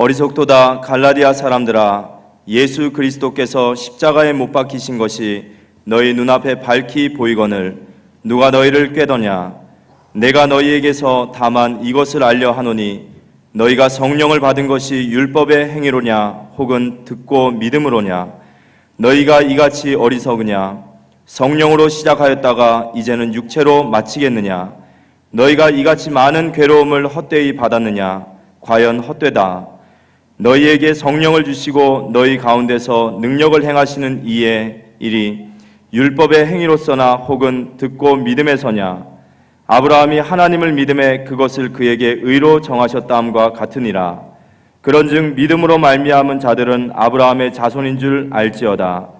어리석도다 갈라디아 사람들아, 예수 그리스도께서 십자가에 못 박히신 것이 너희 눈앞에 밝히 보이거늘 누가 너희를 꾀더냐? 내가 너희에게서 다만 이것을 알려 하노니 너희가 성령을 받은 것이 율법의 행위로냐 혹은 듣고 믿음으로냐? 너희가 이같이 어리석으냐? 성령으로 시작하였다가 이제는 육체로 마치겠느냐? 너희가 이같이 많은 괴로움을 헛되이 받았느냐? 과연 헛되다. 너희에게 성령을 주시고 너희 가운데서 능력을 행하시는 이의 일이 율법의 행위로서나 혹은 듣고 믿음에서냐? 아브라함이 하나님을 믿음에 그것을 그에게 의로 정하셨다함과 같으니라. 그런즉 믿음으로 말미암은 자들은 아브라함의 자손인 줄 알지어다.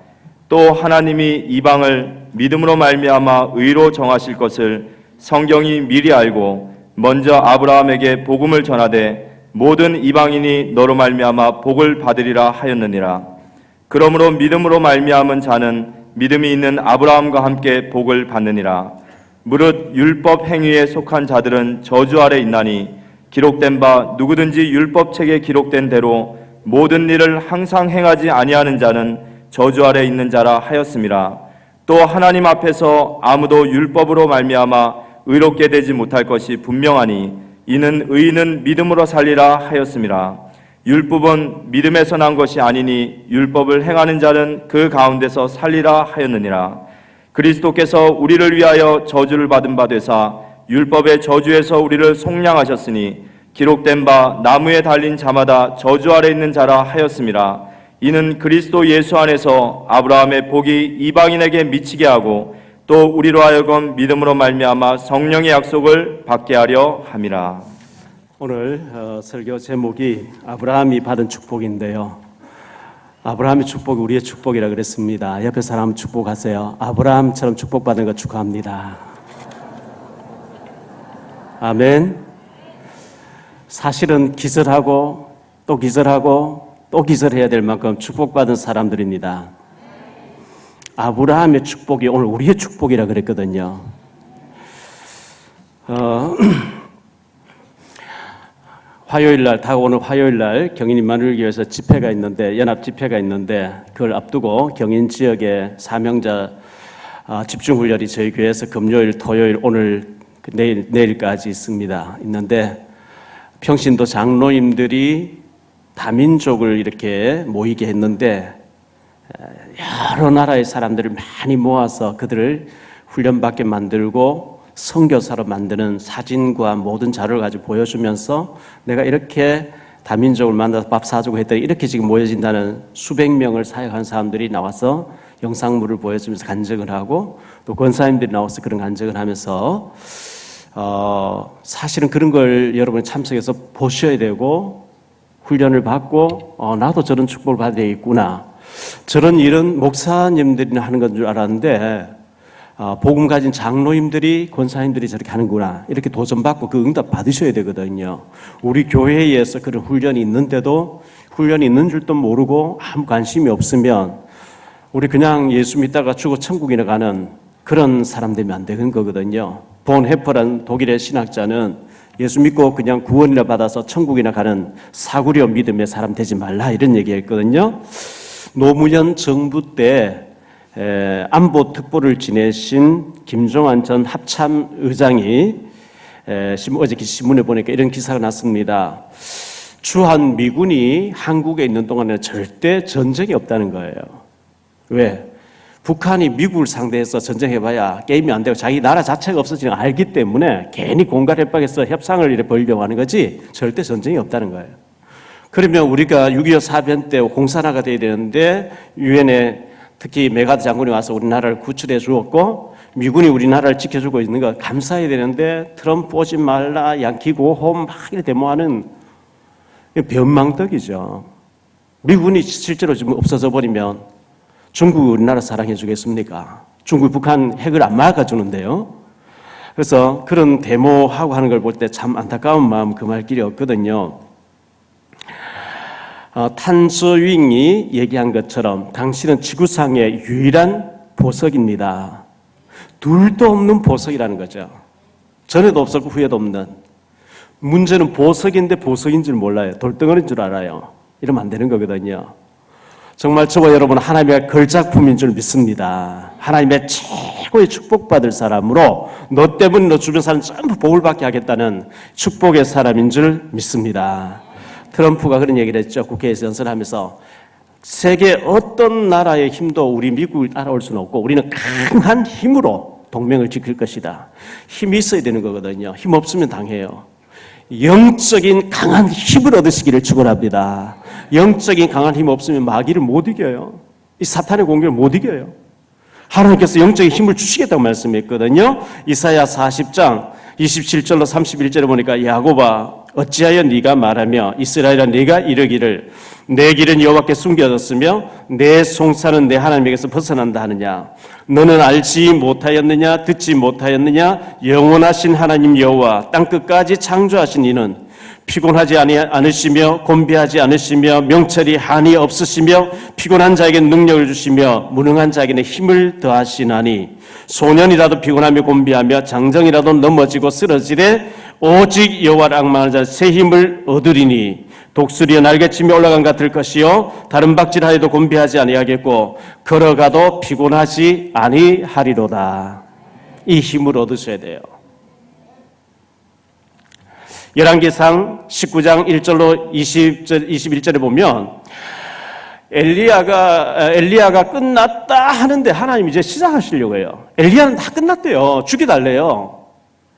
또 하나님이 이방을 믿음으로 말미암아 의로 정하실 것을 성경이 미리 알고 먼저 아브라함에게 복음을 전하되 모든 이방인이 너로 말미암아 복을 받으리라 하였느니라. 그러므로 믿음으로 말미암은 자는 믿음이 있는 아브라함과 함께 복을 받느니라. 무릇 율법 행위에 속한 자들은 저주 아래 있나니 기록된 바 누구든지 율법책에 기록된 대로 모든 일을 항상 행하지 아니하는 자는 저주 아래 있는 자라 하였음이라. 또 하나님 앞에서 아무도 율법으로 말미암아 의롭게 되지 못할 것이 분명하니 이는 의인은 믿음으로 살리라 하였음이라. 율법은 믿음에서 난 것이 아니니 율법을 행하는 자는 그 가운데서 살리라 하였느니라. 그리스도께서 우리를 위하여 저주를 받은 바 되사 율법의 저주에서 우리를 속량하셨으니 기록된 바 나무에 달린 자마다 저주 아래 있는 자라 하였음이라. 이는 그리스도 예수 안에서 아브라함의 복이 이방인에게 미치게 하고 또 우리로 하여금 믿음으로 말미암아 성령의 약속을 받게 하려 함이라. 오늘 설교 제목이 아브라함이 받은 축복인데요. 아브라함의 축복이 우리의 축복이라 그랬습니다. 옆에 사람 축복하세요. 아브라함처럼 축복받은 거 축하합니다. 아멘. 사실은 기절하고 또 기절하고 또 기절해야 될 만큼 축복받은 사람들입니다. 아브라함의 축복이 오늘 우리의 축복이라 그랬거든요. 화요일날, 다가오는 화요일날 경인 임마누엘교회에서 집회가 있는데, 연합 집회가 있는데 그걸 앞두고 경인 지역의 사명자 집중훈련이 저희 교회에서 금요일, 토요일, 오늘 내일까지 있는데 평신도 장로님들이 다민족을 이렇게 모이게 했는데 여러 나라의 사람들을 많이 모아서 그들을 훈련받게 만들고 선교사로 만드는 사진과 모든 자료를 가지고 보여주면서 내가 이렇게 다민족을 만나서 밥 사주고 했더니 이렇게 지금 모여진다는 수백 명을 사역한 사람들이 나와서 영상물을 보여주면서 간증을 하고 또 권사님들이 나와서 그런 간증을 하면서 사실은 그런 걸 여러분이 참석해서 보셔야 되고 훈련을 받고 나도 저런 축복을 받아야 되겠구나. 저런 일은 목사님들이 하는 건 줄 알았는데 복음 가진 장로님들이 권사님들이 저렇게 하는구나 이렇게 도전받고 그 응답 받으셔야 되거든요. 우리 교회에서 그런 훈련이 있는데도 훈련이 있는 줄도 모르고 아무 관심이 없으면 우리 그냥 예수 믿다가 죽어 천국이나 가는 그런 사람 되면 안 되는 거거든요. 본 해퍼라는 독일의 신학자는 예수 믿고 그냥 구원이나 받아서 천국이나 가는 사구려 믿음의 사람 되지 말라 이런 얘기했거든요. 노무현 정부 때 안보 특보를 지내신 김종환 전 합참 의장이 어저께 신문에 보니까 이런 기사가 났습니다. 주한 미군이 한국에 있는 동안에는 절대 전쟁이 없다는 거예요. 왜? 북한이 미국을 상대해서 전쟁해봐야 게임이 안 되고 자기 나라 자체가 없어지는 걸 알기 때문에 괜히 공갈 협박해서 협상을 이렇게 벌려고 하는 거지 절대 전쟁이 없다는 거예요. 그러면 우리가 6.25 사변 때 공산화가 돼야 되는데 유엔에 특히 메가드 장군이 와서 우리나라를 구출해 주었고 미군이 우리나라를 지켜주고 있는 거 감사해야 되는데 트럼프 오지 말라, 양키 고홈 막 이렇게 데모하는 변망덕이죠. 미군이 실제로 지금 없어져 버리면 중국이 우리나라 사랑해 주겠습니까? 중국이 북한 핵을 안 막아주는데요. 그래서 그런 데모하고 하는 걸 볼 때 참 안타까운 마음 금할 길이 없거든요. 탄저윙이 얘기한 것처럼 당신은 지구상의 유일한 보석입니다. 둘도 없는 보석이라는 거죠. 전에도 없었고 후에도 없는 문제는 보석인데 보석인 줄 몰라요. 돌덩어리인 줄 알아요. 이러면 안 되는 거거든요. 정말 저와 여러분 하나님의 걸작품인 줄 믿습니다. 하나님의 최고의 축복받을 사람으로 너 때문에 너 주변 사람 전부 복을 받게 하겠다는 축복의 사람인 줄 믿습니다. 트럼프가 그런 얘기를 했죠. 국회에서 연설하면서 세계 어떤 나라의 힘도 우리 미국을 따라올 수는 없고 우리는 강한 힘으로 동맹을 지킬 것이다. 힘이 있어야 되는 거거든요. 힘 없으면 당해요. 영적인 강한 힘을 얻으시기를 축원합니다. 영적인 강한 힘 없으면 마귀를 못 이겨요. 이 사탄의 공격을 못 이겨요. 하나님께서 영적인 힘을 주시겠다고 말씀했거든요. 이사야 40장 27절로 31절에 보니까 야곱아 어찌하여 네가 말하며 이스라엘아 네가 이르기를 내 길은 여호와께 숨겨졌으며 내 송사는 내 하나님에게서 벗어난다 하느냐. 너는 알지 못하였느냐 듣지 못하였느냐. 영원하신 하나님 여호와 땅끝까지 창조하신 이는 피곤하지 않으시며 곤비하지 않으시며 명철이 한이 없으시며 피곤한 자에게 능력을 주시며 무능한 자에게는 힘을 더하시나니 소년이라도 피곤하며 곤비하며 장정이라도 넘어지고 쓰러지되 오직 여호와를 앙망하는 자 새 힘을 얻으리니 독수리여 날개치며 올라간 같을 것이요 다른 박질하여도 곤비하지 아니하겠고 걸어가도 피곤하지 아니하리로다. 이 힘을 얻으셔야 돼요. 열왕기상 19장 1절로 21절에 보면 엘리야가 끝났다 하는데 하나님 이제 시작하시려고 해요. 엘리야는 다 끝났대요. 죽여달래요.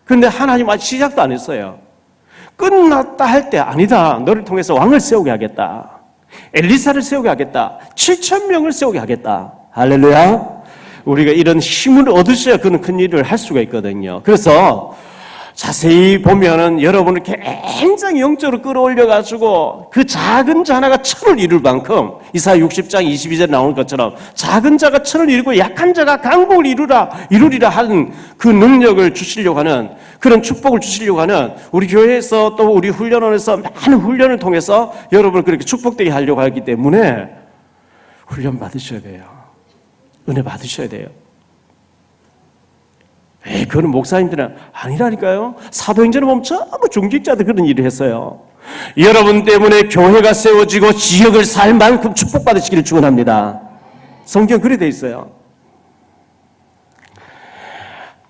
그런데 하나님 아직 시작도 안 했어요. 끝났다 할 때 아니다. 너를 통해서 왕을 세우게 하겠다. 엘리사를 세우게 하겠다. 7,000명을 세우게 하겠다. 할렐루야. 우리가 이런 힘을 얻으셔야 그런 큰 일을 할 수가 있거든요. 그래서 자세히 보면은 여러분을 굉장히 영적으로 끌어올려가지고 그 작은 자 하나가 천을 이룰 만큼 이사야 60장 22절에 나오는 것처럼 작은 자가 천을 이루고 약한 자가 강국을 이루리라 하는 그 능력을 주시려고 하는 그런 축복을 주시려고 하는 우리 교회에서 또 우리 훈련원에서 많은 훈련을 통해서 여러분을 그렇게 축복되게 하려고 하기 때문에 훈련 받으셔야 돼요. 은혜 받으셔야 돼요. 그건 목사님들은 아니라니까요. 사도행전을 보면 전부 중직자들 그런 일을 했어요. 여러분 때문에 교회가 세워지고 지역을 살 만큼 축복받으시기를 축원합니다. 성경 그래 돼 있어요.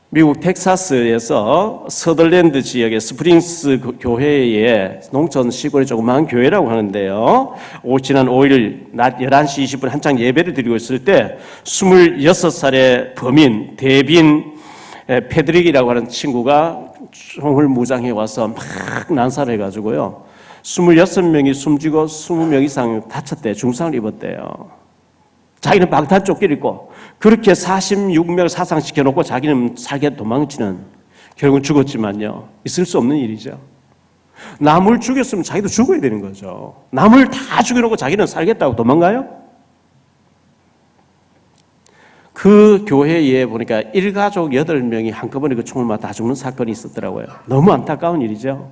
미국 텍사스에서 서덜랜드 지역의 스프링스 교회의 농촌 시골의 조그마한 교회라고 하는데요. 지난 5일 낮 11시 20분 한창 예배를 드리고 있을 때 26살의 범인 데빈 페드릭이라고 하는 친구가 총을 무장해 와서 막 난사를 해가지고요. 26명이 숨지고 20명 이상 다쳤대. 중상을 입었대요. 자기는 방탄 조끼를 입고 그렇게 46명을 사상시켜놓고 자기는 살게 도망치는, 결국은 죽었지만요. 있을 수 없는 일이죠. 남을 죽였으면 자기도 죽어야 되는 거죠. 남을 다 죽여놓고 자기는 살겠다고 도망가요? 그 교회에 보니까 일가족 8명이 한꺼번에 그 총을 맞아 다 죽는 사건이 있었더라고요. 너무 안타까운 일이죠.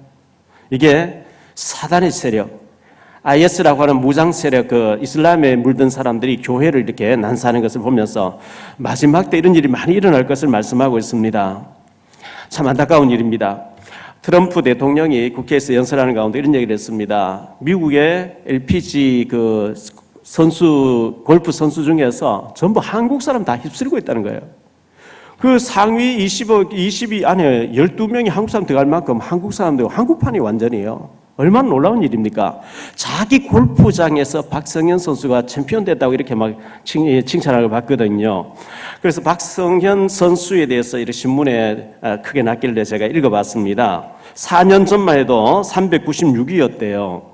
이게 사단의 세력, IS라고 하는 무장 세력, 그 이슬람에 물든 사람들이 교회를 이렇게 난사하는 것을 보면서 마지막 때 이런 일이 많이 일어날 것을 말씀하고 있습니다. 참 안타까운 일입니다. 트럼프 대통령이 국회에서 연설하는 가운데 이런 얘기를 했습니다. 미국의 LPG 골프 선수 중에서 전부 한국 사람 다 휩쓸고 있다는 거예요. 그 상위 20위 안에 12명이 한국 사람 들어갈 만큼 한국 사람들, 한국판이 완전해요. 얼마나 놀라운 일입니까? 자기 골프장에서 박성현 선수가 챔피언 됐다고 이렇게 막 칭찬을 받거든요. 그래서 박성현 선수에 대해서 이렇게 신문에 크게 났길래 제가 읽어봤습니다. 4년 전만 해도 396위였대요.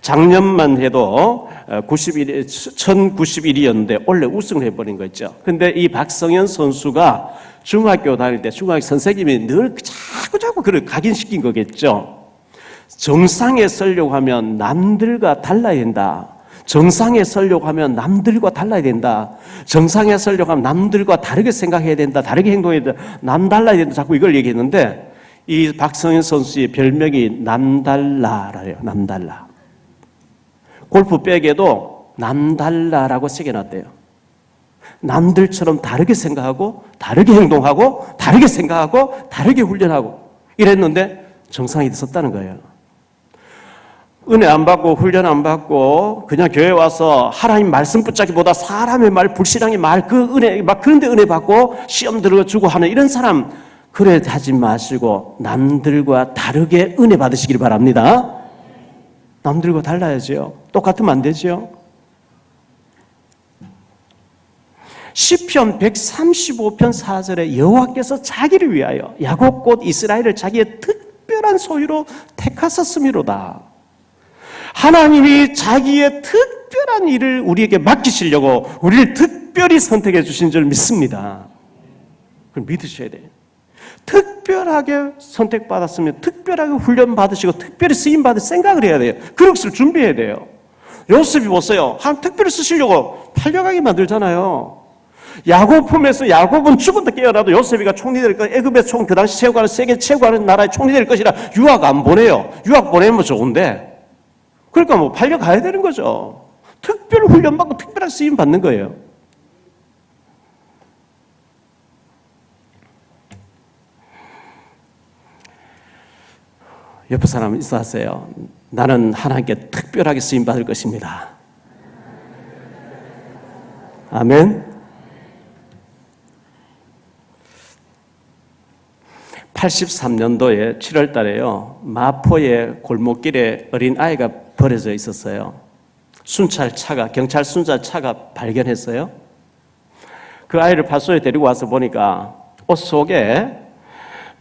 작년만 해도 1091위였는데 원래 우승을 해버린 거 있죠. 근데 이 박성현 선수가 중학교 다닐 때 중학교 선생님이 늘 자꾸 그걸 각인시킨 거겠죠. 정상에 서려고 하면 남들과 달라야 된다. 정상에 서려고 하면 남들과 달라야 된다. 정상에 서려고 하면 남들과 다르게 생각해야 된다. 다르게 행동해야 된다. 남달라야 된다. 자꾸 이걸 얘기했는데 이 박성현 선수의 별명이 남달라라요. 남달라. 골프백에도 남달라라고 새겨놨대요. 남들처럼 다르게 생각하고 다르게 행동하고 다르게 생각하고 다르게 훈련하고 이랬는데 정상이 됐었다는 거예요. 은혜 안 받고 훈련 안 받고 그냥 교회 와서 하나님 말씀 붙잡기보다 사람의 말, 불신앙의 말, 그 은혜 막 그런데 은혜 받고 시험 들어주고 하는 이런 사람 그래 하지 마시고 남들과 다르게 은혜 받으시길 바랍니다. 남들과 달라야죠. 똑같으면 안 되죠. 시편 135편 4절에 여호와께서 자기를 위하여 야곱 곧 이스라엘을 자기의 특별한 소유로 택하셨음이로다. 하나님이 자기의 특별한 일을 우리에게 맡기시려고 우리를 특별히 선택해 주신 줄 믿습니다. 그걸 믿으셔야 돼요. 특별하게 선택받았으면 특별하게 훈련받으시고 특별히 쓰임받을 생각을 해야 돼요. 그릇을 준비해야 돼요. 요셉이 보세요. 하나님 특별히 쓰시려고 팔려가게 만들잖아요. 야곱 품에서 야곱은 죽었다 깨어나도 요셉이가 총리 될 것, 애굽의 총, 그 당시 세우가는 세계 최고하는 나라의 총리 될 것이라 유학 안 보내요. 유학 보내면 좋은데. 그러니까 뭐 팔려가야 되는 거죠. 특별 훈련받고 특별한 쓰임 받는 거예요. 옆에 사람 인사하세요. 나는 하나님께 특별하게 쓰임 받을 것입니다. 아멘. 83년도에 7월 달에요. 마포의 골목길에 어린 아이가 버려져 있었어요. 경찰 순찰차가 발견했어요. 그 아이를 파수소에 데리고 와서 보니까 옷 속에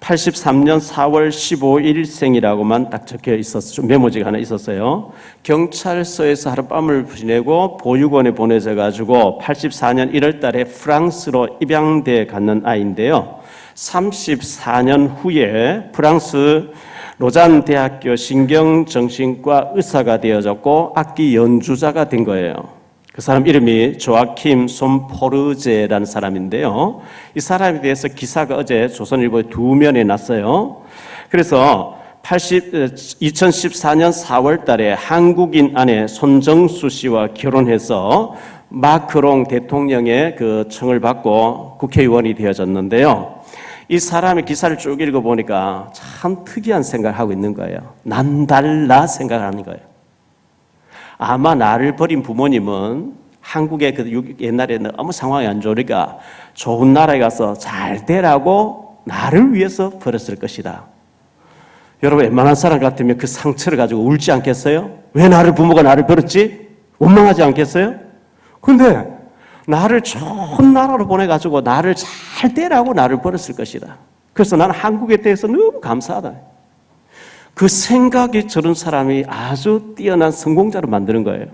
83년 4월 15일 생이라고만 딱 적혀 있었어요. 메모지가 하나 있었어요. 경찰서에서 하룻밤을 지내고 보육원에 보내져 가지고 84년 1월 달에 프랑스로 입양돼 갔는 아이인데요. 34년 후에 프랑스 로잔 대학교 신경정신과 의사가 되어졌고 악기 연주자가 된 거예요. 그 사람 이름이 조아킴 솜포르제라는 사람인데요. 이 사람에 대해서 기사가 어제 조선일보에 2면에 났어요. 그래서 2014년 4월 달에 한국인 아내 손정수 씨와 결혼해서 마크롱 대통령의 그 청을 받고 국회의원이 되어졌는데요. 이 사람의 기사를 쭉 읽어보니까 참 특이한 생각을 하고 있는 거예요. 남달라 생각을 하는 거예요. 아마 나를 버린 부모님은 한국의 그 옛날에 너무 상황이 안 좋으니까 좋은 나라에 가서 잘 되라고 나를 위해서 버렸을 것이다. 여러분 웬만한 사람 같으면 그 상처를 가지고 울지 않겠어요? 왜 부모가 나를 버렸지? 원망하지 않겠어요? 근데 나를 좋은 나라로 보내가지고 나를 잘 되라고 나를 버렸을 것이다. 그래서 나는 한국에 대해서 너무 감사하다. 그 생각이 저런 사람이 아주 뛰어난 성공자로 만드는 거예요.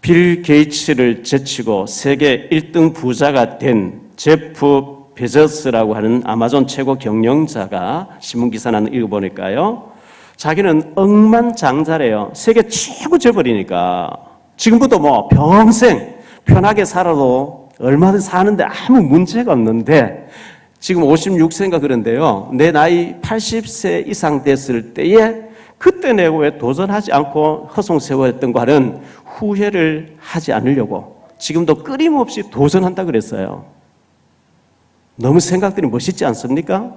빌 게이츠를 제치고 세계 1등 부자가 된 제프 베조스라고 하는 아마존 최고 경영자가 신문기사 하나 읽어보니까요. 자기는 억만장자래요. 세계 최고 재벌이니까 지금부터 뭐 평생 편하게 살아도 얼마든지 사는데 아무 문제가 없는데 지금 56세인가 그런데요. 내 나이 80세 이상 됐을 때에 그때 내가 왜 도전하지 않고 허송세월했던 거는 후회를 하지 않으려고 지금도 끊임없이 도전한다 그랬어요. 너무 생각들이 멋있지 않습니까?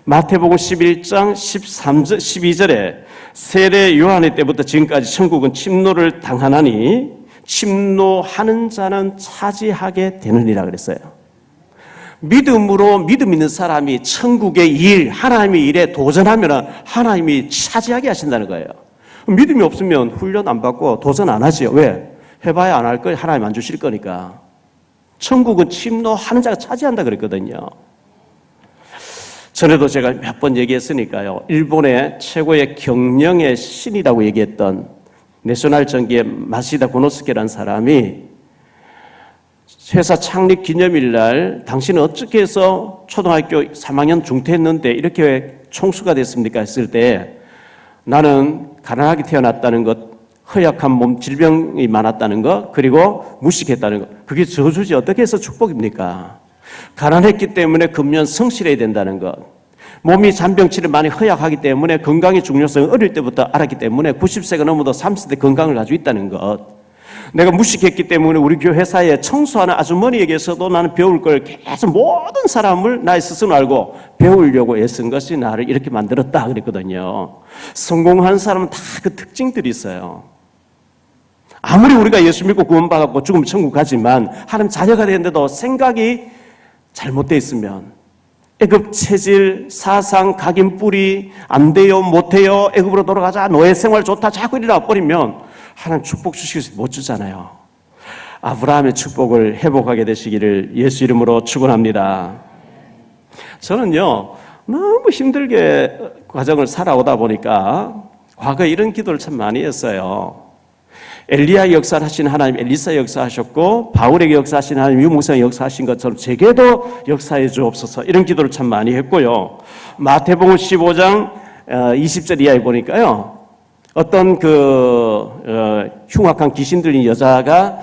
마태복음 11장 12절에 세례 요한의 때부터 지금까지 천국은 침노를 당하나니 침노하는 자는 차지하게 되느니라 그랬어요. 믿음으로 믿음 있는 사람이 천국의 일, 하나님의 일에 도전하면 하나님이 차지하게 하신다는 거예요. 믿음이 없으면 훈련 안 받고 도전 안 하지요. 왜? 해봐야 안 할 거예요. 하나님 안 주실 거니까. 천국은 침노하는 자가 차지한다 그랬거든요. 전에도 제가 몇 번 얘기했으니까요. 일본의 최고의 경영의 신이라고 얘기했던 내셔널 전기의 마시다 고노스케라는 사람이 회사 창립 기념일 날 당신은 어떻게 해서 초등학교 3학년 중퇴했는데 이렇게 총수가 됐습니까? 했을 때 나는 가난하게 태어났다는 것, 허약한 몸, 질병이 많았다는 것, 그리고 무식했다는 것. 그게 저주지 어떻게 해서 축복입니까? 가난했기 때문에 근면 성실해야 된다는 것. 몸이 잔병치를 많이 허약하기 때문에 건강의 중요성을 어릴 때부터 알았기 때문에 90세가 넘어도 30대 건강을 가지고 있다는 것. 내가 무식했기 때문에 우리 교회 회사에 청소하는 아주머니에게서도 나는 배울 걸 계속 모든 사람을 나의 스스로 알고 배우려고 애쓴 것이 나를 이렇게 만들었다 그랬거든요. 성공한 사람은 다 그 특징들이 있어요. 아무리 우리가 예수 믿고 구원받았고 죽으면 천국 가지만 하나님 자녀가 되는데도 생각이 잘못되어 있으면 애굽 체질, 사상, 각인 뿌리, 안 돼요, 못 해요, 애굽으로 돌아가자, 노예 생활 좋다, 자꾸 일어나 버리면 하나님 축복 주시기 못 주잖아요. 아브라함의 축복을 회복하게 되시기를 예수 이름으로 축원합니다. 저는요, 너무 힘들게 과정을 살아오다 보니까 과거에 이런 기도를 참 많이 했어요. 엘리야 역사를 하신 하나님 엘리사 역사하셨고 바울에게 역사하신 하나님 유목사에 역사하신 것처럼 제게도 역사해 주옵소서 이런 기도를 참 많이 했고요. 마태복음 15장 20절 이하에 보니까요. 어떤 흉악한 귀신 들린 여자가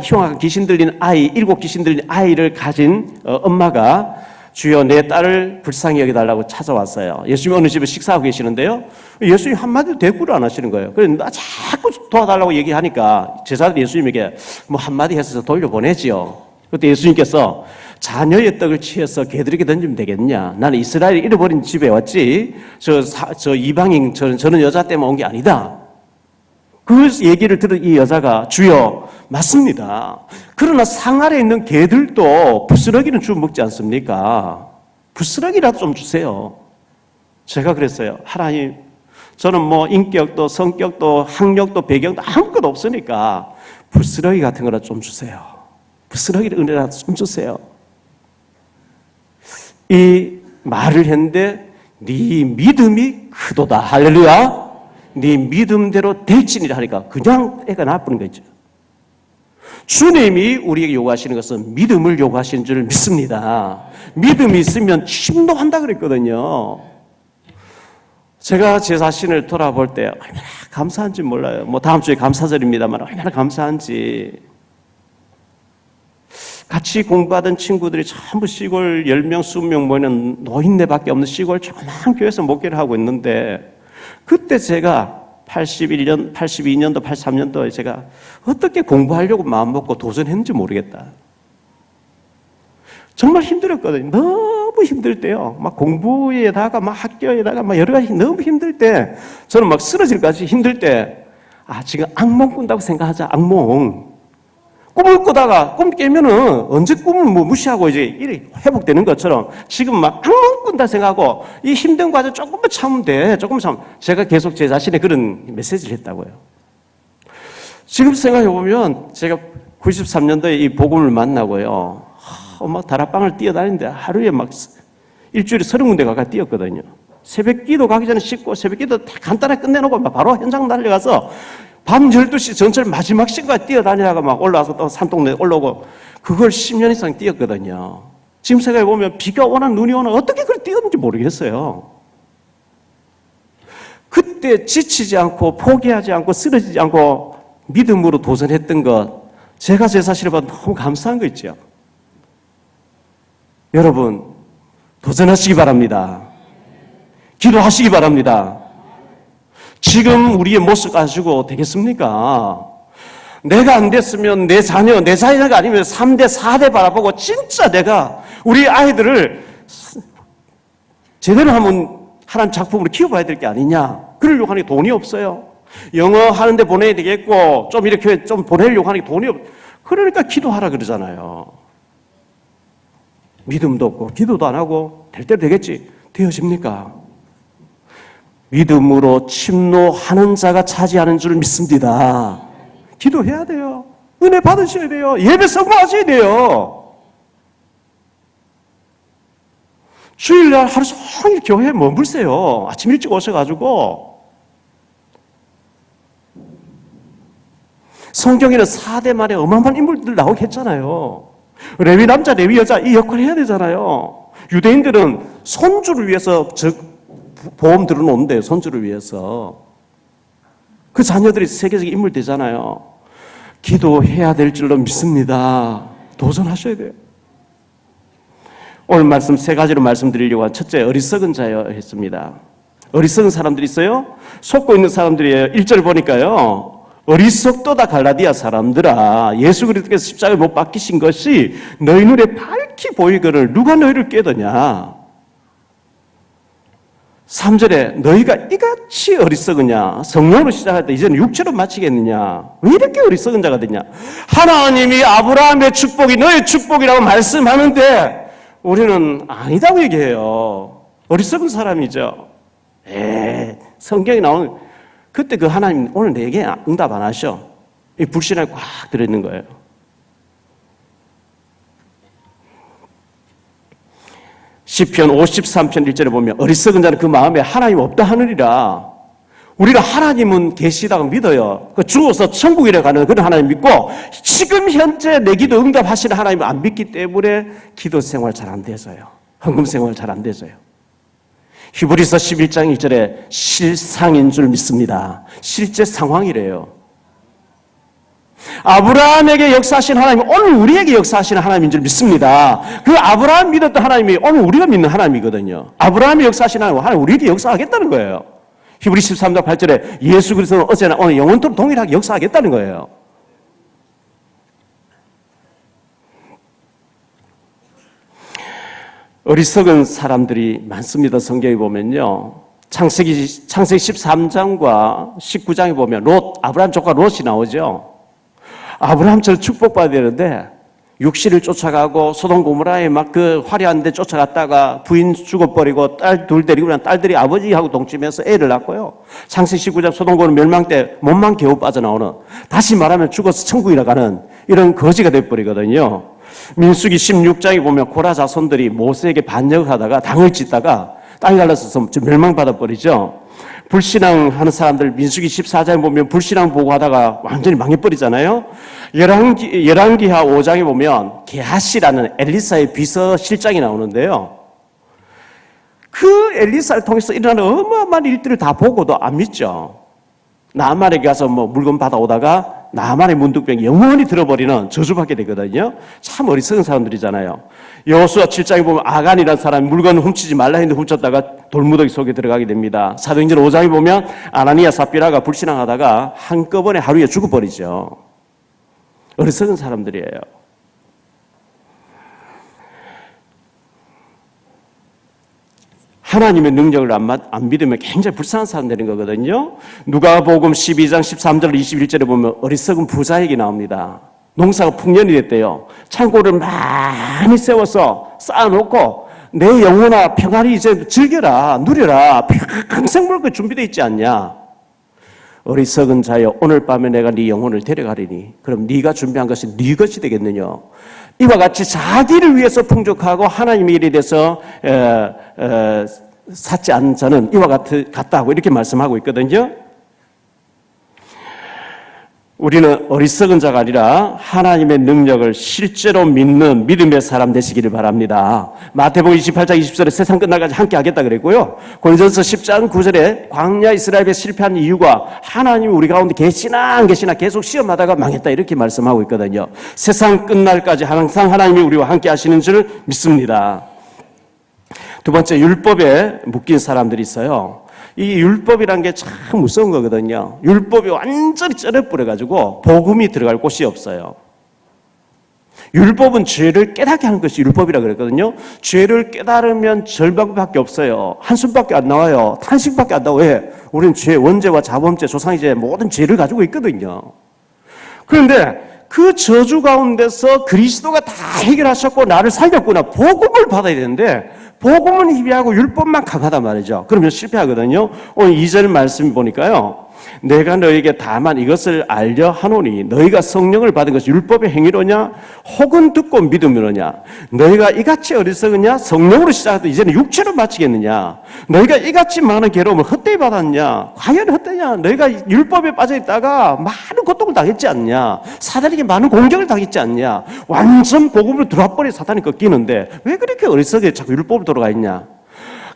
흉악한 귀신 들린 아이 7 귀신 들린 아이를 가진 엄마가 주여 내 딸을 불쌍히 여겨달라고 찾아왔어요. 예수님 어느 집에 식사하고 계시는데요. 예수님 한마디도 대꾸를 안 하시는 거예요. 그래서 나 자꾸 도와달라고 얘기하니까 제자들이 예수님에게 뭐 한마디 해서 돌려보내지요. 그때 예수님께서 자녀의 떡을 취해서 개들에게 던지면 되겠냐. 나는 이스라엘 잃어버린 집에 왔지. 저 이방인 저는 여자 때문에 온 게 아니다. 그 얘기를 들은 이 여자가 주여 맞습니다. 그러나 상 아래에 있는 개들도 부스러기는 주워 먹지 않습니까? 부스러기라도 좀 주세요. 제가 그랬어요. 하나님 저는 뭐 인격도 성격도 학력도 배경도 아무것도 없으니까 부스러기 같은 거라도 좀 주세요. 부스러기를 은혜라도 좀 주세요. 이 말을 했는데 네 믿음이 크도다. 할렐루야. 네 믿음대로 될지니라 하니까 그냥 애가 나쁜 거죠. 주님이 우리에게 요구하시는 것은 믿음을 요구하시는 줄 믿습니다. 믿음이 있으면 침노한다 그랬거든요. 제가 제 자신을 돌아볼 때 얼마나 감사한지 몰라요. 뭐 다음 주에 감사절입니다만 얼마나 감사한지. 같이 공부하던 친구들이 전부 시골 10명, 20명 모이는 노인네밖에 없는 시골 조그만 교회에서 목회를 하고 있는데 그때 제가 81년, 82년도, 83년도에 제가 어떻게 공부하려고 마음먹고 도전했는지 모르겠다. 정말 힘들었거든요. 너무 힘들 때요. 막 공부에다가 막 학교에다가 막 여러 가지 너무 힘들 때 저는 막 쓰러질까지 힘들 때 지금 악몽 꾼다고 생각하자. 악몽. 꿈을 꾸다가 꿈 깨면은 언제 꿈을 뭐 무시하고 이제 이렇게 회복되는 것처럼 지금 막 악몽 꾼다 생각하고 이 힘든 과정 조금만 참으면 돼. 조금만 참으면. 제가 계속 제 자신의 그런 메시지를 했다고요. 지금 생각해보면 제가 93년도에 이 복음을 만나고요. 막 다락방을 뛰어다니는데 하루에 막 일주일에 30군데 가까이 뛰었거든요. 새벽 기도 가기 전에 씻고 새벽 기도 다 간단하게 끝내놓고 막 바로 현장 달려가서 밤 12시 전철 마지막 시간까지 뛰어다니다가 막 올라와서 또 산동네 올라오고 그걸 10년 이상 뛰었거든요. 지금 생각해보면 비가 오나 눈이 오나 어떻게 그걸 뛰었는지 모르겠어요. 그때 지치지 않고 포기하지 않고 쓰러지지 않고 믿음으로 도전했던 것 제가 제 사실을 봐도 너무 감사한 거 있죠. 여러분 도전하시기 바랍니다. 기도하시기 바랍니다. 지금 우리의 모습 가지고 되겠습니까? 내가 안 됐으면 내 자녀가 아니면 3대, 4대 바라보고 진짜 내가 우리 아이들을 제대로 하면 하나님 작품으로 키워봐야 될 게 아니냐. 그러려고 하는 게 돈이 없어요. 영어 하는데 보내야 되겠고 좀 이렇게 좀 보내려고 하는 게 돈이 그러니까 기도하라 그러잖아요. 믿음도 없고 기도도 안 하고 될 대로 되겠지. 되어집니까? 믿음으로 침노하는 자가 차지하는 줄 믿습니다. 기도해야 돼요. 은혜 받으셔야 돼요. 예배 성공하셔야 돼요. 주일날 하루 종일 교회에 머물세요. 아침 일찍 오셔가지고. 성경에는 4대 말에 어마어마한 인물들 나오게 했잖아요. 레위 남자, 레위 여자 이 역할을 해야 되잖아요. 유대인들은 손주를 위해서 보험 들어놓는데요. 손주를 위해서. 그 자녀들이 세계적 인물 되잖아요. 기도해야 될 줄로 믿습니다. 도전하셔야 돼요. 오늘 말씀 3가지로 말씀드리려고 한 첫째 어리석은 자였습니다. 어리석은 사람들이 있어요. 속고 있는 사람들이에요. 1절 보니까요. 어리석도다 갈라디아 사람들아, 예수 그리스도께서 십자가에 못 박히신 것이 너희 눈에 밝히 보이거늘 누가 너희를 깨더냐. 3절에 너희가 이같이 어리석으냐, 성령으로 시작할 때 이제는 육체로 마치겠느냐, 왜 이렇게 어리석은 자가 되냐. 하나님이 아브라함의 축복이 너의 축복이라고 말씀하는데 우리는 아니다고 얘기해요. 어리석은 사람이죠. 성경에 나오는 그때 그 하나님 오늘 내게 응답 안 하셔. 이 불신앙이 꽉 들어있는 거예요. 시편 53편 1절에 보면 어리석은 자는 그 마음에 하나님 없다 하느니라. 우리가 하나님은 계시다고 믿어요. 그 죽어서 천국이라 가는 그런 하나님 믿고 지금 현재 내 기도 응답하시는 하나님을 안 믿기 때문에 기도 생활 잘 안 돼서요. 헌금 생활 잘 안 돼서요. 히브리서 11장 1절에 실상인 줄 믿습니다. 실제 상황이래요. 아브라함에게 역사하신 하나님은 오늘 우리에게 역사하시는 하나님인 줄 믿습니다. 그 아브라함 믿었던 하나님이 오늘 우리가 믿는 하나님이거든요. 아브라함이 역사하신 하나님 우리에게 역사하겠다는 거예요. 히브리 13장 8절에 예수 그리스도는 어제나 오늘 영원토록 동일하게 역사하겠다는 거예요. 어리석은 사람들이 많습니다. 성경에 보면요. 창세기 13장과 19장에 보면 아브라함 조카 롯이 나오죠. 아브라함처럼 축복받아야 되는데 육신을 쫓아가고 소돔 고모라에 막 그 화려한 데 쫓아갔다가 부인 죽어버리고 딸 둘 데리고 난 딸들이 아버지하고 동침해서 애를 낳고요. 창세기 19장 소돔 고모라 멸망 때 몸만 겨우 빠져나오는, 다시 말하면 죽어서 천국이라 가는 이런 거지가 돼버리거든요. 민수기 16장에 보면 고라 자손들이 모세에게 반역하다가 당을 짓다가 땅이 갈라서서 멸망받아 버리죠. 불신앙하는 사람들 민수기 14장에 보면 불신앙 보고하다가 완전히 망해버리잖아요. 열왕기하 5장에 보면 게하시라는 엘리사의 비서실장이 나오는데요. 그 엘리사를 통해서 일어나는 어마어마한 일들을 다 보고도 안 믿죠. 나만에게 가서 물건 받아오다가 나만의 문득병이 영원히 들어버리는 저주받게 되거든요. 참 어리석은 사람들이잖아요. 여호수아 7장에 보면 아간이라는 사람이 물건을 훔치지 말라 했는데 훔쳤다가 돌무더기 속에 들어가게 됩니다. 사도행전 5장에 보면 아나니아 삽비라가 불신앙하다가 한꺼번에 하루에 죽어버리죠. 어리석은 사람들이에요. 하나님의 능력을 안 믿으면 굉장히 불쌍한 사람 되는 거거든요. 누가복음 12장 13절 21절에 보면 어리석은 부자 얘기 나옵니다. 농사가 풍년이 됐대요. 창고를 많이 세워서 쌓아놓고 내 영혼아 평안히 이제 즐겨라, 누려라, 평생 먹을 거 준비되어 있지 않냐. 어리석은 자여 오늘 밤에 내가 네 영혼을 데려가리니 그럼 네가 준비한 것이 네 것이 되겠느냐. 이와 같이 자기를 위해서 풍족하고 하나님의 일에 대해서 샀지 않은 자는 이와 같다고 이렇게 말씀하고 있거든요. 우리는 어리석은 자가 아니라 하나님의 능력을 실제로 믿는 믿음의 사람 되시기를 바랍니다. 마태복음 28장 20절에 세상 끝날까지 함께 하겠다 그랬고요. 고린도전서 10장 9절에 광야 이스라엘에 실패한 이유가 하나님이 우리 가운데 계시나 안 계시나 계속 시험하다가 망했다 이렇게 말씀하고 있거든요. 세상 끝날까지 항상 하나님이 우리와 함께 하시는 줄 믿습니다. 두 번째, 율법에 묶인 사람들이 있어요. 이 율법이란 게 참 무서운 거거든요. 율법이 완전히 쩔어버려가지고 복음이 들어갈 곳이 없어요. 율법은 죄를 깨닫게 하는 것이 율법이라 그랬거든요. 죄를 깨달으면 절방밖에 없어요. 한숨밖에 안 나와요. 탄식밖에 안 나와요. 왜? 우리는 죄, 원죄와 자범죄, 조상이죄 모든 죄를 가지고 있거든요. 그런데 그 저주 가운데서 그리스도가 다 해결하셨고 나를 살렸구나. 복음을 받아야 되는데 복음은 희비하고 율법만 강하단 말이죠. 그러면 실패하거든요. 오늘 2절 말씀 보니까요. 내가 너에게 다만 이것을 알려 하노니 너희가 성령을 받은 것이 율법의 행위로냐 혹은 듣고 믿음이로냐. 너희가 이같이 어리석으냐 성령으로 시작해도 이제는 육체로 마치겠느냐. 너희가 이같이 많은 괴로움을 헛되이 받았냐. 과연 헛되냐. 너희가 율법에 빠져있다가 많은 고통을 당했지 않냐. 사단에게 많은 공격을 당했지 않냐. 완전 복음으로 들어와버린 사탄이 꺾이는데 왜 그렇게 어리석게 자꾸 율법으로 돌아가 있냐.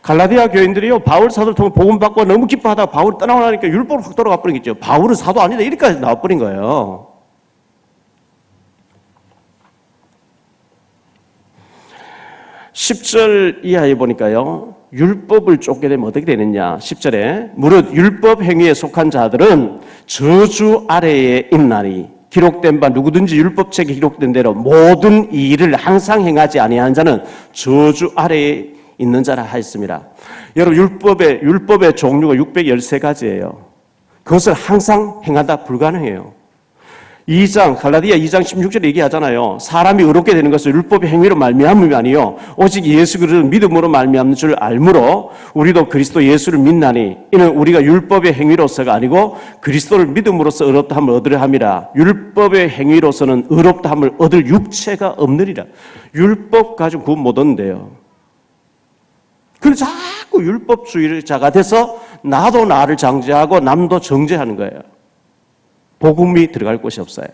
갈라디아 교인들이요, 바울 사도를 통해 복음 받고 너무 기뻐하다가 바울이 떠나오니까 율법으로 확 돌아가 버린 거죠. 바울은 사도 아니다 이렇게까지 나와버린 거예요. 10절 이하에 보니까요, 율법을 쫓게 되면 어떻게 되느냐? 10절에 무릇 율법 행위에 속한 자들은 저주 아래에 있나니 기록된 바 누구든지 율법책에 기록된 대로 모든 이 일을 항상 행하지 아니하는 자는 저주 아래에 있는 자라 하였습니다. 여러분 율법의 종류가 613가지예요. 그것을 항상 행하다 불가능해요. 갈라디아 2장 16절에 얘기하잖아요. 사람이 의롭게 되는 것은 율법의 행위로 말미암음이 아니요 오직 예수 그리스도를 믿음으로 말미암는 줄 알므로 우리도 그리스도 예수를 믿나니 이는 우리가 율법의 행위로서가 아니고 그리스도를 믿음으로써 의롭다 함을 얻으려 함이라. 율법의 행위로서는 의롭다 함을 얻을 육체가 없느니라. 율법 가지고 구원 못 얻는데요. 그래서 자꾸 율법주의자가 돼서 나도 나를 정죄하고 남도 정죄하는 거예요. 복음이 들어갈 곳이 없어요.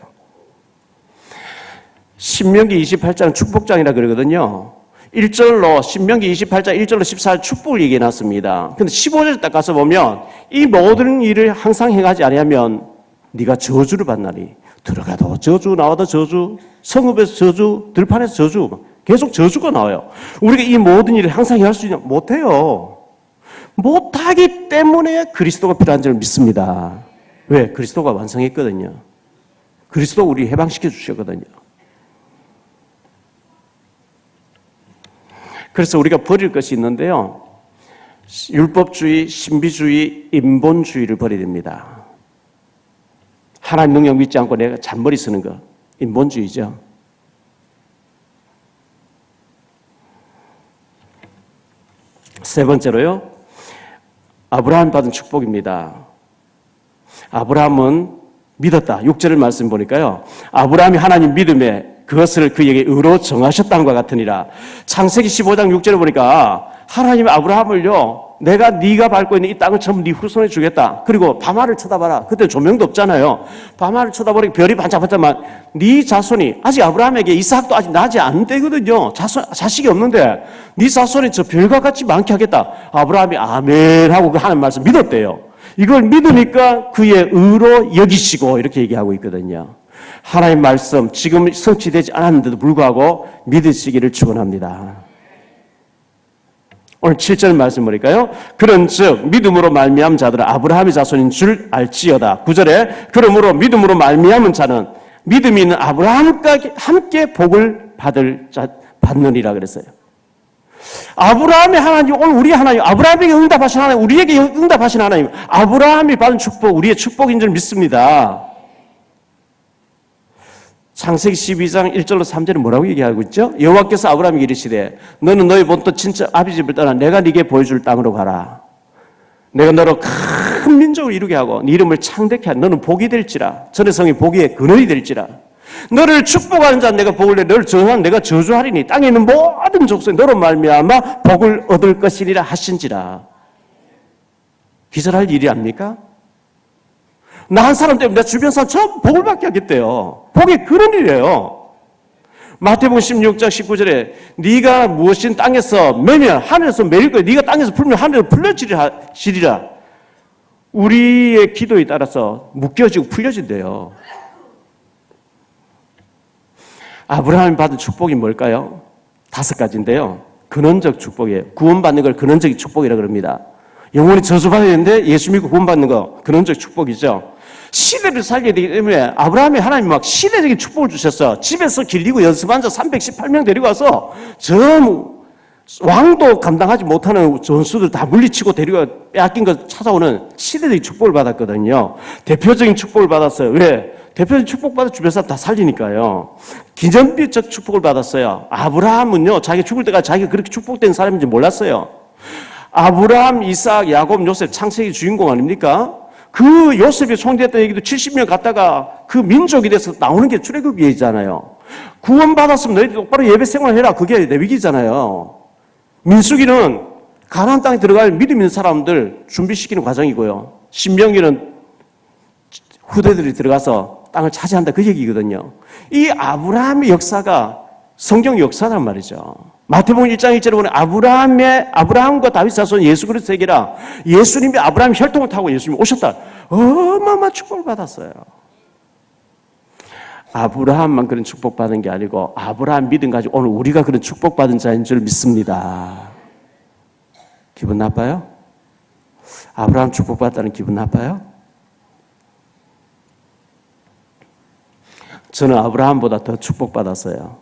신명기 28장은 축복장이라 그러거든요. 1절로 신명기 28장 1절로 14절 축복을 얘기해 놨습니다. 근데 15절 딱 가서 보면 이 모든 일을 항상 행하지 아니하면 네가 저주를 받나니 들어가도 저주 나와도 저주 성읍에서 저주 들판에서 저주 계속 저주가 나와요. 우리가 이 모든 일을 항상 할 수 있냐? 못해요. 못하기 때문에 그리스도가 필요한 줄 믿습니다. 왜? 그리스도가 완성했거든요. 그리스도 우리 해방시켜 주셨거든요. 그래서 우리가 버릴 것이 있는데요. 율법주의, 신비주의, 인본주의를 버려야 됩니다. 하나님 능력 믿지 않고 내가 잔머리 쓰는 거, 인본주의죠. 세 번째로요. 아브라함 받은 축복입니다. 아브라함은 믿었다. 6절을 말씀 보니까요. 아브라함이 하나님 믿음에 그것을 그에게 의로 정하셨다는 것 같으니라. 창세기 15장 6절을 보니까 하나님 아브라함을요. 내가 네가 밟고 있는 이 땅을 전부 네 후손에 주겠다. 그리고 밤하늘 쳐다봐라. 그때 조명도 없잖아요. 밤하늘 쳐다보니까 별이 반짝반짝만 네 자손이 아직 아브라함에게 이삭도 아직 나지 안 되거든요. 자식이 없는데 네 자손이 저 별과 같이 많게 하겠다. 아브라함이 아멘 하고 그 하나님 말씀 믿었대요. 이걸 믿으니까 그의 의로 여기시고 이렇게 얘기하고 있거든요. 하나님 말씀 지금 성취되지 않았는데도 불구하고 믿으시기를 축원합니다. 오늘 7절 말씀 보니까요. 그런즉 믿음으로 말미암은 자들은 아브라함의 자손인 줄 알지어다. 9절에 그러므로 믿음으로 말미암은 자는 믿음이 있는 아브라함과 함께 복을 받느니라 그랬어요. 아브라함의 하나님, 오늘 우리 하나님, 아브라함에게 응답하신 하나님, 우리에게 응답하신 하나님, 아브라함이 받은 축복, 우리의 축복인 줄 믿습니다. 창세기 12장 1절로 3절은 뭐라고 얘기하고 있죠? 여호와께서 아브라함에게 이르시되 너는 너의 본토 친척 아비 집을 떠나 내가 네게 보여줄 땅으로 가라. 내가 너로 큰 민족을 이루게 하고 네 이름을 창대케 하라. 너는 복이 될지라. 전의 성이 복의 근원이 될지라. 너를 축복하는 자는 내가 복을 내 너를 저주하는 내가 저주하리니 땅에 있는 모든 족속이 너로 말미암아 복을 얻을 것이니라 하신지라. 기절할 일이 아닙니까? 나 한 사람 때문에 내 주변 사람 전부 복을 받게 하겠대요. 복의 근원이래요. 마태복음 16장 19절에 네가 무엇인 땅에서 매면 하늘에서 매일 거야. 네가 땅에서 풀면 하늘에서 풀려지리라. 우리의 기도에 따라서 묶여지고 풀려진대요. 아브라함이 받은 축복이 뭘까요? 5가지인데요. 근원적 축복이에요. 구원받는 걸 근원적 축복이라고 그럽니다. 영원히 저주받아야 되는데 예수 믿고 구원받는 거 근원적 축복이죠. 시대를 살려야 되기 때문에 아브라함이 하나님이 막 시대적인 축복을 주셨어. 집에서 길리고 연습한 자 318명 데리고 와서 전 왕도 감당하지 못하는 전수들 다 물리치고 데리고 빼앗긴 거 찾아오는 시대적인 축복을 받았거든요. 대표적인 축복을 받았어요. 왜? 대표적인 축복받아 주변 사람 다 살리니까요. 기념비적 축복을 받았어요. 아브라함은요, 자기가 죽을 때까지 자기가 그렇게 축복된 사람인지 몰랐어요. 아브라함, 이삭, 야곱, 요셉, 창세기 주인공 아닙니까? 그 요셉이 총대했던 얘기도 70년 갔다가 그 민족이 돼서 나오는 게 출애굽기잖아요. 구원받았으면 너희들 똑바로 예배 생활해라. 그게 레위기잖아요. 민수기는 가나안 땅에 들어갈 믿음 있는 사람들 준비시키는 과정이고요. 신명기는 후대들이 들어가서 땅을 차지한다 그 얘기거든요. 이 아브라함의 역사가 성경 역사란 말이죠. 마태복음 1장 1절에 보면 아브라함과 다윗 자손 예수 그리스도에게라 예수님이 아브라함 혈통을 타고 예수님이 오셨다. 어마어마한 축복을 받았어요. 아브라함만 그런 축복받은 게 아니고 아브라함 믿음 가지고 오늘 우리가 그런 축복받은 자인 줄 믿습니다. 기분 나빠요? 아브라함 축복받았다는 기분 나빠요? 저는 아브라함보다 더 축복받았어요.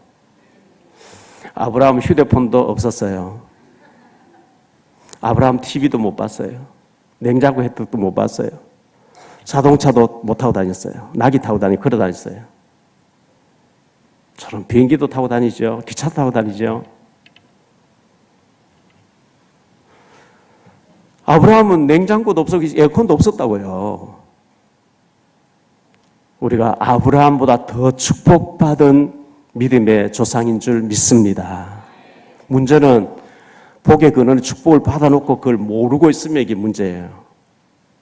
아브라함 휴대폰도 없었어요. 아브라함 TV도 못 봤어요. 냉장고 혜택도 못 봤어요. 자동차도 못 타고 다녔어요. 낙이 타고 걸어 다녔어요. 저는 비행기도 타고 다니죠. 기차 타고 다니죠. 아브라함은 냉장고도 없었고 에어컨도 없었다고요. 우리가 아브라함보다 더 축복받은 믿음의 조상인 줄 믿습니다. 문제는 복의 근원의 축복을 받아놓고 그걸 모르고 있으면 이게 문제예요.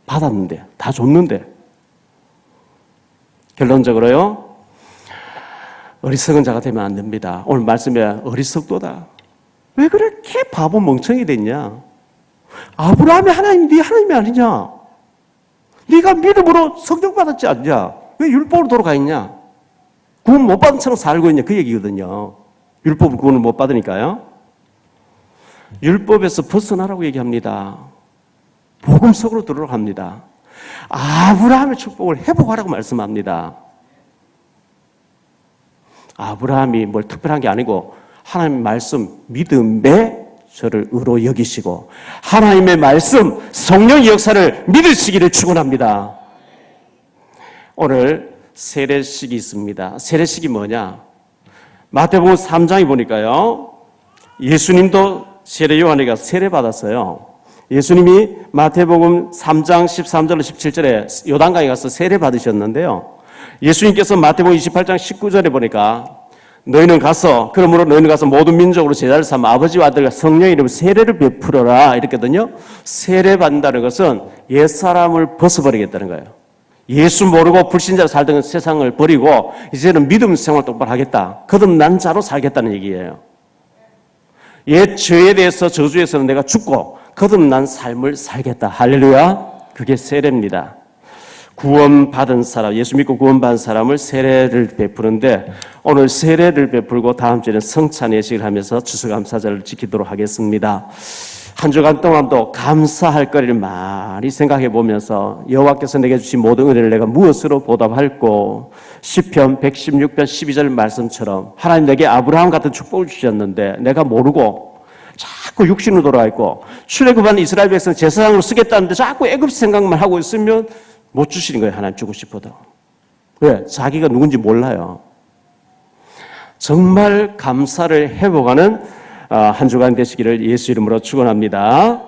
받았는데, 다 줬는데. 결론적으로요, 어리석은 자가 되면 안 됩니다. 오늘 말씀에 어리석도다. 왜 그렇게 바보 멍청이 됐냐? 아브라함이 하나님, 네 하나님이 아니냐? 네가 믿음으로 성령받았지 않냐? 왜 율법으로 돌아가 있냐? 구원 못 받은 채로 살고 있냐? 그 얘기거든요. 율법을 구원을 못 받으니까요. 율법에서 벗어나라고 얘기합니다. 복음 속으로 들어오라고 합니다. 아브라함의 축복을 회복하라고 말씀합니다. 아브라함이 뭘 특별한 게 아니고 하나님의 말씀 믿음에 저를 의로 여기시고 하나님의 말씀 성령의 역사를 믿으시기를 축원합니다. 오늘 세례식이 있습니다. 세례식이 뭐냐? 마태복음 3장에 보니까요. 예수님도 세례 요한에게 가서 세례 받았어요. 예수님이 마태복음 3장 13절로 17절에 요단강에 가서 세례 받으셨는데요. 예수님께서 마태복음 28장 19절에 보니까 너희는 가서 그러므로 너희는 가서 모든 민족으로 제자를 삼아 아버지와 아들과 성령의 이름으로 세례를 베풀어라 이랬거든요. 세례 받는다는 것은 옛사람을 벗어버리겠다는 거예요. 예수 모르고 불신자로 살던 세상을 버리고 이제는 믿음 생활 똑바로 하겠다. 거듭난 자로 살겠다는 얘기예요. 옛 죄에 대해서 저주에서는 내가 죽고 거듭난 삶을 살겠다. 할렐루야. 그게 세례입니다. 구원받은 사람, 예수 믿고 구원받은 사람을 세례를 베푸는데 오늘 세례를 베풀고 다음 주에는 성찬 예식을 하면서 추수감사절을 지키도록 하겠습니다. 한 주간 동안도 감사할 거리를 많이 생각해 보면서 여호와께서 내게 주신 모든 은혜를 내가 무엇으로 보답할꼬 시편 116편 12절 말씀처럼 하나님 내게 아브라함 같은 축복을 주셨는데 내가 모르고 자꾸 육신으로 돌아가 있고 출애굽한 이스라엘 백성 제사장으로 쓰겠다는데 자꾸 애굽 생각만 하고 있으면 못 주시는 거예요. 하나님 주고 싶어도. 왜? 자기가 누군지 몰라요. 정말 감사를 회복하는 한 주간 되시기를 예수 이름으로 축원합니다.